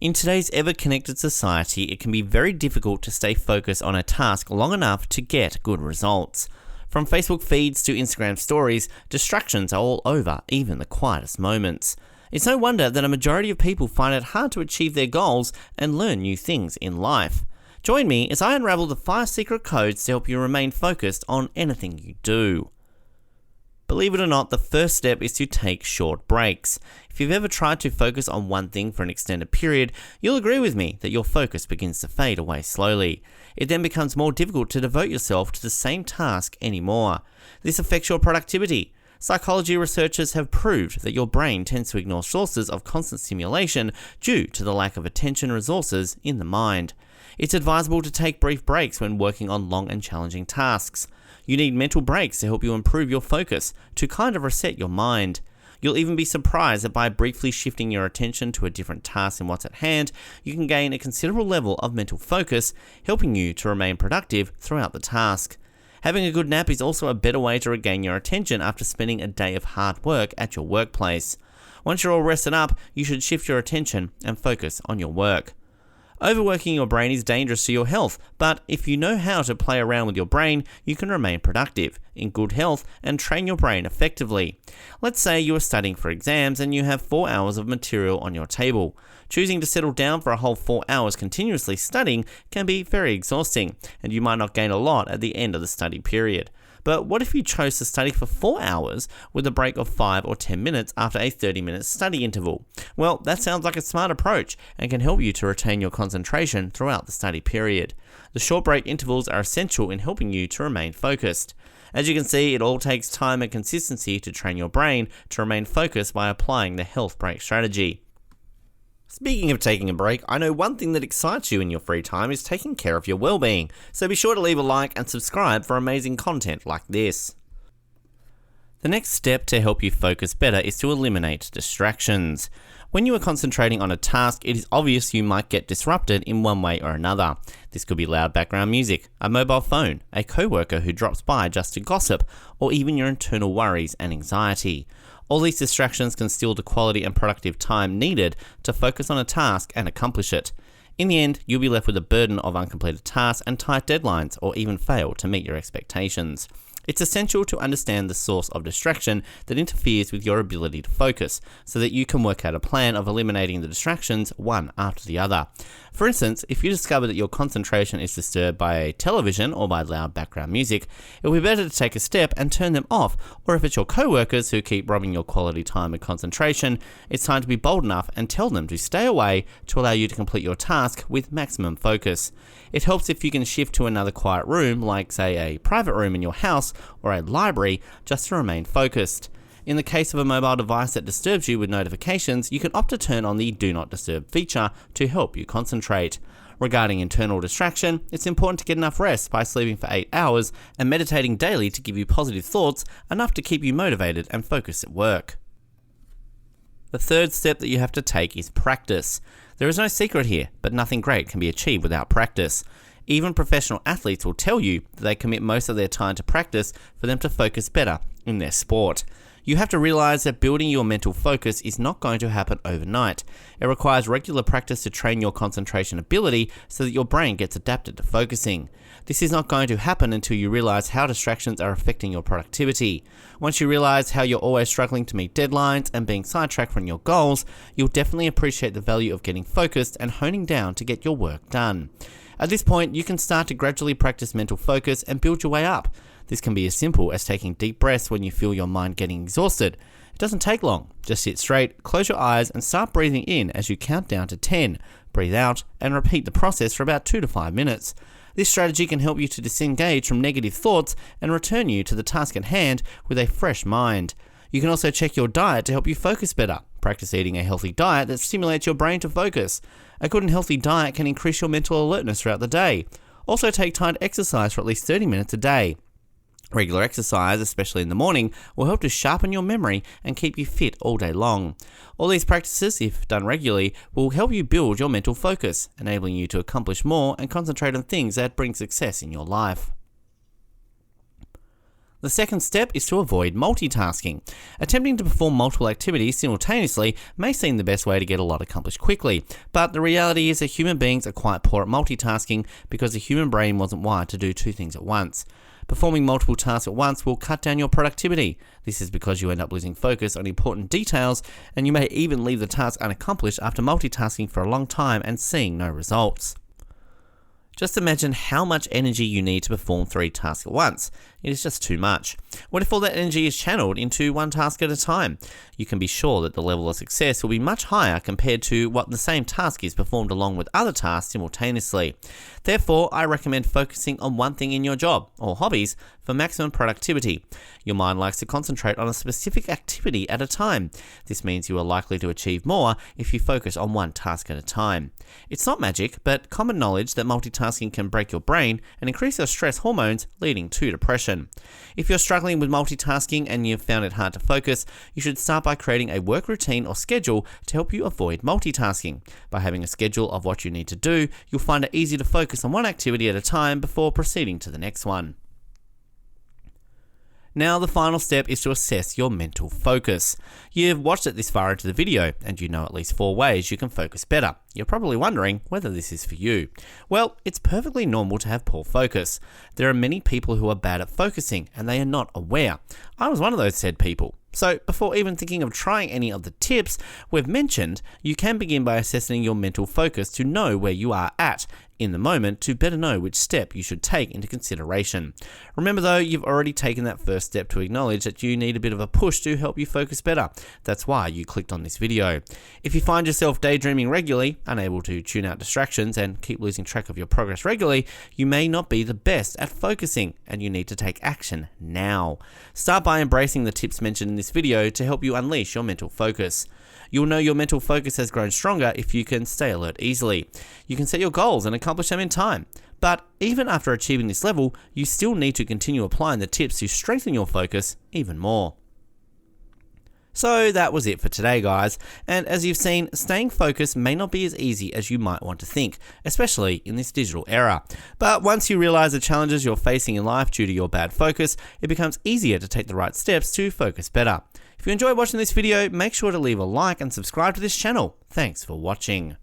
In today's ever-connected society, it can be very difficult to stay focused on a task long enough to get good results. From Facebook feeds to Instagram stories, distractions are all over, even the quietest moments. It's no wonder that a majority of people find it hard to achieve their goals and learn new things in life. Join me as I unravel the 5 secret codes to help you remain focused on anything you do. Believe it or not, the first step is to take short breaks. If you've ever tried to focus on one thing for an extended period, you'll agree with me that your focus begins to fade away slowly. It then becomes more difficult to devote yourself to the same task anymore. This affects your productivity. Psychology researchers have proved that your brain tends to ignore sources of constant stimulation due to the lack of attention resources in the mind. It's advisable to take brief breaks when working on long and challenging tasks. You need mental breaks to help you improve your focus, to kind of reset your mind. You'll even be surprised that by briefly shifting your attention to a different task than what's at hand, you can gain a considerable level of mental focus, helping you to remain productive throughout the task. Having a good nap is also a better way to regain your attention after spending a day of hard work at your workplace. Once you're all rested up, you should shift your attention and focus on your work. Overworking your brain is dangerous to your health, but if you know how to play around with your brain, you can remain productive, in good health, and train your brain effectively. Let's say you are studying for exams and you have 4 hours of material on your table. Choosing to settle down for a whole 4 hours continuously studying can be very exhausting, and you might not gain a lot at the end of the study period. But what if you chose to study for 4 hours with a break of 5 or 10 minutes after a 30-minute study interval? Well, that sounds like a smart approach and can help you to retain your concentration throughout the study period. The short break intervals are essential in helping you to remain focused. As you can see, it all takes time and consistency to train your brain to remain focused by applying the health break strategy. Speaking of taking a break, I know one thing that excites you in your free time is taking care of your well-being, so be sure to leave a like and subscribe for amazing content like this. The next step to help you focus better is to eliminate distractions. When you are concentrating on a task, it is obvious you might get disrupted in one way or another. This could be loud background music, a mobile phone, a coworker who drops by just to gossip, or even your internal worries and anxiety. All these distractions can steal the quality and productive time needed to focus on a task and accomplish it. In the end, you'll be left with a burden of uncompleted tasks and tight deadlines, or even fail to meet your expectations. It's essential to understand the source of distraction that interferes with your ability to focus, so that you can work out a plan of eliminating the distractions one after the other. For instance, if you discover that your concentration is disturbed by a television or by loud background music, it will be better to take a step and turn them off, or if it's your co-workers who keep robbing your quality time and concentration, it's time to be bold enough and tell them to stay away to allow you to complete your task with maximum focus. It helps if you can shift to another quiet room, like say a private room in your house or a library, just to remain focused. In the case of a mobile device that disturbs you with notifications, you can opt to turn on the Do Not Disturb feature to help you concentrate. Regarding internal distraction, it's important to get enough rest by sleeping for 8 hours and meditating daily to give you positive thoughts, enough to keep you motivated and focused at work. The third step that you have to take is practice. There is no secret here, but nothing great can be achieved without practice. Even professional athletes will tell you that they commit most of their time to practice for them to focus better in their sport. You have to realize that building your mental focus is not going to happen overnight. It requires regular practice to train your concentration ability so that your brain gets adapted to focusing. This is not going to happen until you realize how distractions are affecting your productivity. Once you realize how you're always struggling to meet deadlines and being sidetracked from your goals, you'll definitely appreciate the value of getting focused and honing down to get your work done. At this point, you can start to gradually practice mental focus and build your way up. This can be as simple as taking deep breaths when you feel your mind getting exhausted. It doesn't take long. Just sit straight, close your eyes, and start breathing in as you count down to 10. Breathe out, and repeat the process for about 2 to 5 minutes. This strategy can help you to disengage from negative thoughts and return you to the task at hand with a fresh mind. You can also check your diet to help you focus better. Practice eating a healthy diet that stimulates your brain to focus. A good and healthy diet can increase your mental alertness throughout the day. Also take time to exercise for at least 30 minutes a day. Regular exercise, especially in the morning, will help to sharpen your memory and keep you fit all day long. All these practices, if done regularly, will help you build your mental focus, enabling you to accomplish more and concentrate on things that bring success in your life. The second step is to avoid multitasking. Attempting to perform multiple activities simultaneously may seem the best way to get a lot accomplished quickly, but the reality is that human beings are quite poor at multitasking because the human brain wasn't wired to do two things at once. Performing multiple tasks at once will cut down your productivity. This is because you end up losing focus on important details, and you may even leave the task unaccomplished after multitasking for a long time and seeing no results. Just imagine how much energy you need to perform 3 tasks at once. It is just too much. What if all that energy is channeled into one task at a time? You can be sure that the level of success will be much higher compared to what the same task is performed along with other tasks simultaneously. Therefore, I recommend focusing on one thing in your job or hobbies for maximum productivity. Your mind likes to concentrate on a specific activity at a time. This means you are likely to achieve more if you focus on one task at a time. It's not magic, but common knowledge that multitasking can break your brain and increase your stress hormones, leading to depression. If you're struggling with multitasking and you've found it hard to focus, you should start by creating a work routine or schedule to help you avoid multitasking. By having a schedule of what you need to do, you'll find it easy to focus on one activity at a time before proceeding to the next one. Now, the final step is to assess your mental focus. You've watched it this far into the video, and you know at least 4 ways you can focus better. You're probably wondering whether this is for you. Well, it's perfectly normal to have poor focus. There are many people who are bad at focusing, and they are not aware. I was one of those said people. So, before even thinking of trying any of the tips we've mentioned, you can begin by assessing your mental focus to know where you are at in the moment to better know which step you should take into consideration. Remember though, you've already taken that first step to acknowledge that you need a bit of a push to help you focus better. That's why you clicked on this video. If you find yourself daydreaming regularly, unable to tune out distractions, and keep losing track of your progress regularly, you may not be the best at focusing, and you need to take action now. Start by embracing the tips mentioned in this video to help you unleash your mental focus. You'll know your mental focus has grown stronger if you can stay alert easily. You can set your goals and accomplish them in time. But even after achieving this level, you still need to continue applying the tips to strengthen your focus even more. So that was it for today, guys. And as you've seen, staying focused may not be as easy as you might want to think, especially in this digital era. But once you realize the challenges you're facing in life due to your bad focus, it becomes easier to take the right steps to focus better. If you enjoyed watching this video, make sure to leave a like and subscribe to this channel. Thanks for watching.